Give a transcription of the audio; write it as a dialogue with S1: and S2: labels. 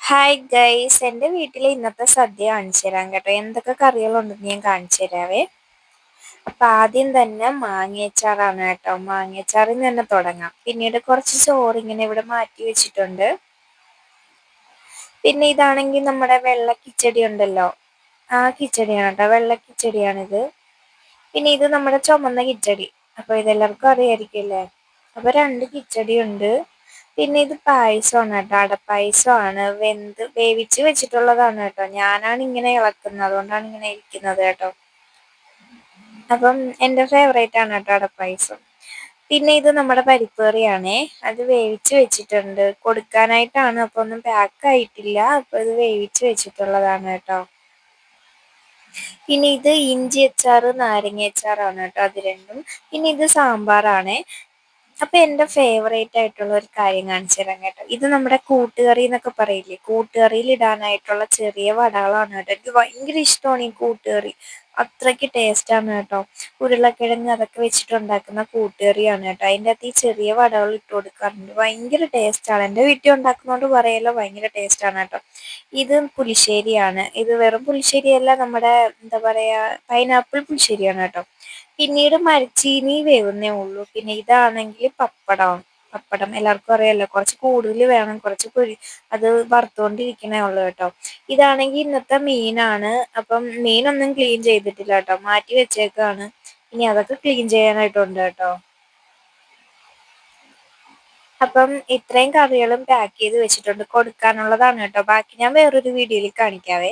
S1: Hi guys, എൻ്റെ വീട്ടിൽ ഇന്നത്തെ സദ്യ കാണിച്ചു തരാം കേട്ടോ. എന്തൊക്കെ കറികളുണ്ടെന്ന് ഞാൻ കാണിച്ചു തരാവേ. അപ്പം ആദ്യം തന്നെ മാങ്ങയച്ചാറാണ് കേട്ടോ. മാങ്ങയച്ചാറിൽ നിന്ന് തന്നെ തുടങ്ങാം. പിന്നീട് കുറച്ച് ചോറ് ഇങ്ങനെ ഇവിടെ മാറ്റി വെച്ചിട്ടുണ്ട്. പിന്നെ ഇതാണെങ്കിൽ നമ്മുടെ വെള്ള കിച്ചടി ഉണ്ടല്ലോ, ആ കിച്ചടിയാണ് കേട്ടോ. വെള്ള കിച്ചടിയാണിത്. പിന്നെ ഇത് നമ്മുടെ ചുമന്ന കിച്ചടി. അപ്പോൾ ഇതെല്ലാവർക്കും അറിയായിരിക്കില്ലേ. അപ്പോൾ 2 കിച്ചടി ഉണ്ട്. പിന്നെ ഇത് പായസമാണ് കേട്ടോ. അടപ്പായസമാണ്. വേവിച്ച് വെച്ചിട്ടുള്ളതാണ് കേട്ടോ. ഞാനാണ് ഇങ്ങനെ ഇളക്കുന്നത്, അതുകൊണ്ടാണ് ഇങ്ങനെ ഇരിക്കുന്നത് കേട്ടോ. അപ്പം എൻ്റെ ഫേവറേറ്റ് ആണ് കേട്ടോ അടപ്പായസം. പിന്നെ ഇത് നമ്മുടെ പരിപ്പ് കറിയാണേ. അത് വേവിച്ച് വെച്ചിട്ടുണ്ട്, കൊടുക്കാനായിട്ടാണ്. അപ്പോൾ ഒന്നും പാക്ക് ആയിട്ടില്ല. അപ്പോൾ ഇത് വേവിച്ച് വെച്ചിട്ടുള്ളതാണ് കേട്ടോ. പിന്നെ ഇത് ഇഞ്ചി അച്ചാറ്, നാരങ്ങ അച്ചാറാണ് കേട്ടോ. അത് രണ്ടും. പിന്നെ ഇത് സാമ്പാറാണേ. അപ്പൊ എൻ്റെ ഫേവറേറ്റ് ആയിട്ടുള്ള ഒരു കാര്യം കാണിച്ചു തരാം കേട്ടോ. ഇത് നമ്മുടെ കൂട്ടുകറി എന്നൊക്കെ പറയില്ലേ, കൂട്ടുകറിയിൽ ഇടാനായിട്ടുള്ള ചെറിയ വടകളാണ് കേട്ടോ. എനിക്ക് ഭയങ്കര ഇഷ്ടമാണ് ഈ കൂട്ടുകറി. അത്രയ്ക്ക് ടേസ്റ്റാണ് കേട്ടോ. ഉരുളക്കിഴങ്ങ് അതൊക്കെ വെച്ചിട്ടുണ്ടാക്കുന്ന കൂട്ടുകറിയാണ് കേട്ടോ. അതിൻ്റെ അകത്ത് ഈ ചെറിയ വടകൾ ഇട്ട് കൊടുക്കാറുണ്ട്. ഭയങ്കര ടേസ്റ്റാണ്. എൻ്റെ വീട്ടിൽ ഉണ്ടാക്കുന്നതുകൊണ്ട് പറയല്ലോ, ഭയങ്കര ടേസ്റ്റാണ് കേട്ടോ. ഇത് പുളിശ്ശേരിയാണ്. ഇത് വെറും പുളിശ്ശേരിയല്ല, നമ്മുടെ എന്താ പറയുക, പൈനാപ്പിൾ പുളിശ്ശേരിയാണ് കേട്ടോ. പിന്നീട് മരച്ചീനി വേവുന്നേ ഉള്ളൂ. പിന്നെ ഇതാണെങ്കിൽ പപ്പടം എല്ലാവർക്കും അറിയാലോ. കുറച്ച് കൂടുതൽ വേണം, അത് വറുത്തുകൊണ്ടിരിക്കണേ ഉള്ളൂ കേട്ടോ. ഇതാണെങ്കിൽ ഇന്നത്തെ മീനാണ്. അപ്പം മീനൊന്നും ക്ലീൻ ചെയ്തിട്ടില്ല കേട്ടോ, മാറ്റി വെച്ചേക്കാണ്. ഇനി അതൊക്കെ ക്ലീൻ ചെയ്യാനായിട്ടുണ്ട് കേട്ടോ. അപ്പം ഇത്രയും കറികളും പാക്ക് ചെയ്ത് വെച്ചിട്ടുണ്ട്, കൊടുക്കാനുള്ളതാണ് കേട്ടോ. ബാക്കി ഞാൻ വേറൊരു വീഡിയോയിൽ കാണിക്കാവേ.